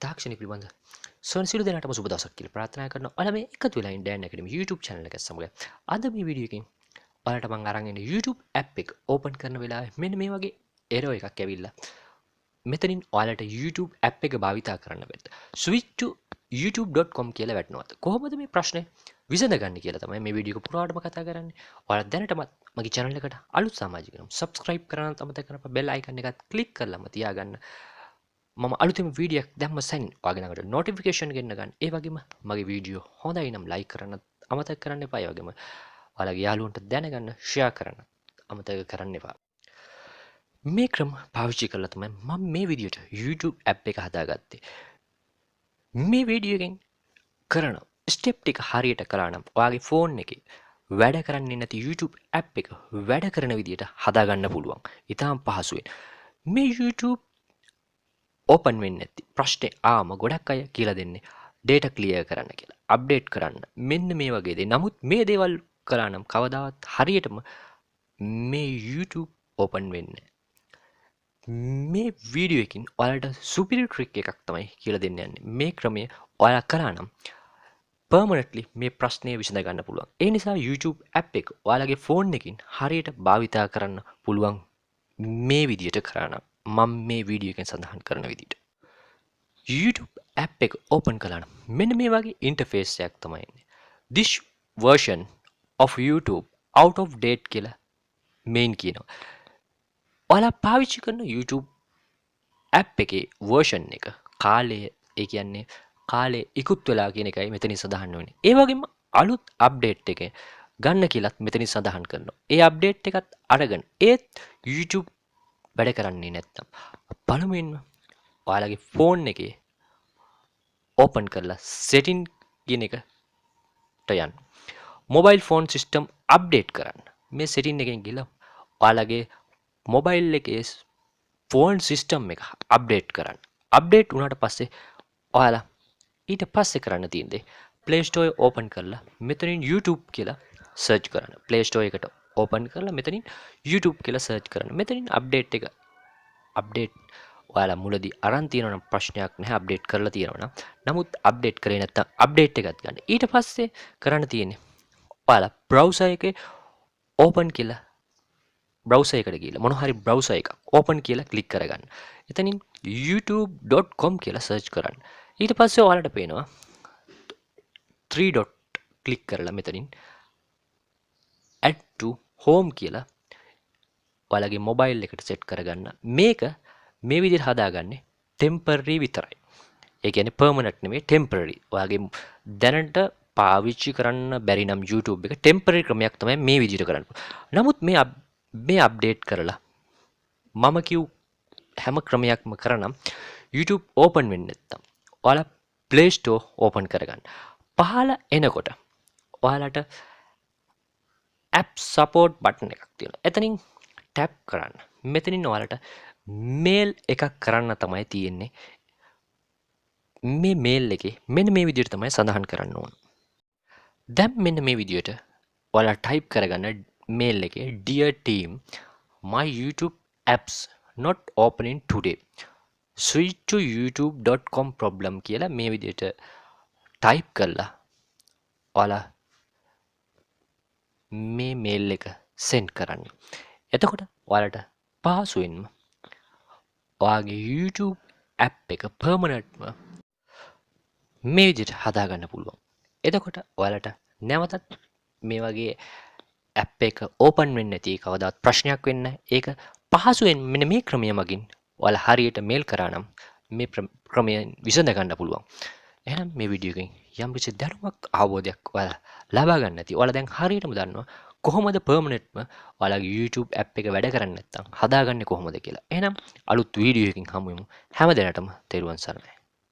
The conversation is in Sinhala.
තාක්ෂණය පිළිබඳ සියලු දෙනාටම සුබ දවසක් කියලා ප්‍රාර්ථනා කරනවා. ඔයාලා මේ එකතු වෙලා ඉන්න Dan Academy YouTube channel එක සමග අද මේ වීඩියෝ එකෙන් ඔයාලට මම අරන් එන්නේ YouTube app එක open කරන වෙලාවේ මෙන්න මේ වගේ error එකක් ඇවිල්ලා මෙතනින් ඔයාලට YouTube app එක භාවිතා කරන්න බැරිද? switch to youtube.com කියලා වැටෙනවා. කොහොමද මේ ප්‍රශ්නේ විසඳගන්නේ කියලා තමයි මේ වීඩියෝ එක පුරාවටම කතා කරන්නේ. ඔයාලා දැනටමත් මගේ channel එකට අලුත් සමාජිකයන්ම subscribe කරන්න අමතක කරපන් bell icon එකත් click කරලාම තියාගන්න. මම අලුතෙම වීඩියෝක් දැම්ම සැන් ඔයාගේ ළඟට notification ගෙන්න ගන්න. ඒ වගේම මගේ වීඩියෝ හොඳයි නම් like කරන්න අමතක කරන්න එපා. ඒ වගේම ඔයාලගේ යාළුවන්ට දැනගන්න share කරන්න අමතක කරන්න එපා. මේ ක්‍රම පාවිච්චි කරලා තමයි මම මේ විදියට YouTube app එක හදාගත්තේ. මේ වීඩියෝ එකෙන් කරන ස්ටෙප් ටික හරියට කළා නම් ඔයාගේ ෆෝන් එකේ වැඩ කරන්නේ නැති YouTube app එක වැඩ කරන විදියට හදාගන්න පුළුවන්. ඊටාම් පහසුවෙන්. මේ YouTube ඕපන් වෙන්නේ නැති ප්‍රශ්නේ ආම ගොඩක් අය කියලා දෙන්නේ data clear කරන්න කියලා. අප්ඩේට් කරන්න. මෙන්න මේ වගේ දේ. නමුත් මේ දේවල් කළා නම් කවදාවත් හරියටම මේ YouTube ඕපන් වෙන්නේ මේ වීඩියෝ එකකින් ඔයාලට සුපිරි ට්‍රික් එකක් තමයි කියලා දෙන්න යන්නේ. මේ ක්‍රමය ඔයාලා කරා නම් permanently මේ ප්‍රශ්නය විසඳ ගන්න පුළුවන්. ඒ නිසා YouTube app එක ඔයාලගේ ෆෝන් එකකින් හරියට භාවිතා කරන්න පුළුවන් මේ විදියට කරා නම් මම මේ වීඩියෝ එකෙන් සඳහන් කරන විදිහට YouTube app එක open කළා නම් මෙන්න මේ වගේ interface එකක් තමයි එන්නේ. This version of YouTube out of date කියලා main කියනවා. ඔයාලා පාවිච්චි කරන YouTube app එකේ version එක කාලය ඒ කියන්නේ කාලේ ඉක්ුත් වෙලා කියන එකයි මෙතනින් සඳහන් වෙන්නේ. ඒ වගේම අලුත් update එක ගන්න කියලාත් මෙතනින් සඳහන් කරනවා. ඒ update එකත් අරගෙන ඒත් YouTube වැඩ කරන්නේ නැත්නම් පළමුවෙන්ම ඔයාලගේ ෆෝන් එකේ ඕපන් කරලා setting කියන එකට යන්න. mobile phone system update කරන්න. මේ setting එකෙන් ගිහලා ඔයාලගේ mobile එකේ phone system එක update කරන්න. update වුණාට පස්සේ ඔයාලා ඊට පස්සේ කරන්න තියෙන දේ Play Store එක open කරලා මෙතනින් YouTube කියලා search කරන්න. Play Store එකට open කරලා මෙතනින් YouTube කියලා search කරන්න. මෙතනින් update එක update ඔයාලා මුලදී අරන් තියෙනවා නම් ප්‍රශ්නයක් නැහැ update කරලා තියෙනවා නම්. නමුත් update කරේ නැත්නම් update එකත් ගන්න. ඊට පස්සේ කරන්න තියෙන්නේ ඔයාලා browser එකේ open කියලා browser එකට ගිහලා මොන හරි browser එකක් open කියලා click කරගන්න. එතනින් youtube.com කියලා search කරන්න. ඊට පස්සේ ඔයාලට පේනවා 3 dot click කරලා මෙතනින් add to home කියලා ඔයාලගේ mobile එකට set කරගන්න. මේක මේ විදිහට හදාගන්නේ temporary විතරයි. ඒ කියන්නේ permanent නෙමෙයි temporary. ඔයාගේ දැනට පාවිච්චි කරන්න බැරි නම් YouTube එක temporary ක්‍රමයක් තමයි මේ විදිහට කරන්න. නමුත් මේ update කරලා මම කිව් හැම ක්‍රමයක්ම කරනම් YouTube open වෙන්නේ නැත්තම් ඔයාලා Play Store open කරගන්න. පහළ එනකොට ඔයාලට app support button එකක් තියෙනවා. එතනින් tap කරන්න. මෙතනින් ඔයාලට mail එකක් කරන්න තමයි තියෙන්නේ. මේ mail එකේ මෙන්න මේ විදිහට තමයි සඳහන් කරන්න ඕන. දැන් මෙන්න මේ විදිහට ඔයාලා type කරගන්න mail එකේ dear team my YouTube apps not opening today switch to youtube.com problem කියලා මේ විදිහට type කරලා ඔයාලා මේ mail එක send කරන්න. එතකොට ඔයාලට පහසුවෙන්ම ඔයාගේ YouTube app එක permanentම මේ විදිහට හදාගන්න පුළුවන්. එතකොට ඔයාලට නැවතත් මේ වගේ app එක open වෙන්නේ නැති කවදාවත් ප්‍රශ්නයක් වෙන්නේ නැහැ. ඒක පහසුවෙන් මෙන්න මේ ක්‍රමය මගින් ඔයාලා හරියට මේල් කරා නම් මේ ක්‍රමයෙන් විසඳ ගන්න පුළුවන්. එහෙනම් මේ වීඩියෝ එකෙන් යම් කිසි දැනුමක් අවබෝධයක් ඔයාලා ලබා ගන්න ඇති. ඔයාලා දැන් හරියටම දන්නවා කොහොමද permanentම ඔයාලගේ YouTube app එක වැඩ කරන්නේ නැත්නම් හදාගන්නේ කොහොමද කියලා. එහෙනම් අලුත් වීඩියෝ එකකින් හමු වෙමු. හැම දිනටම තෙරුවන් සරණයි.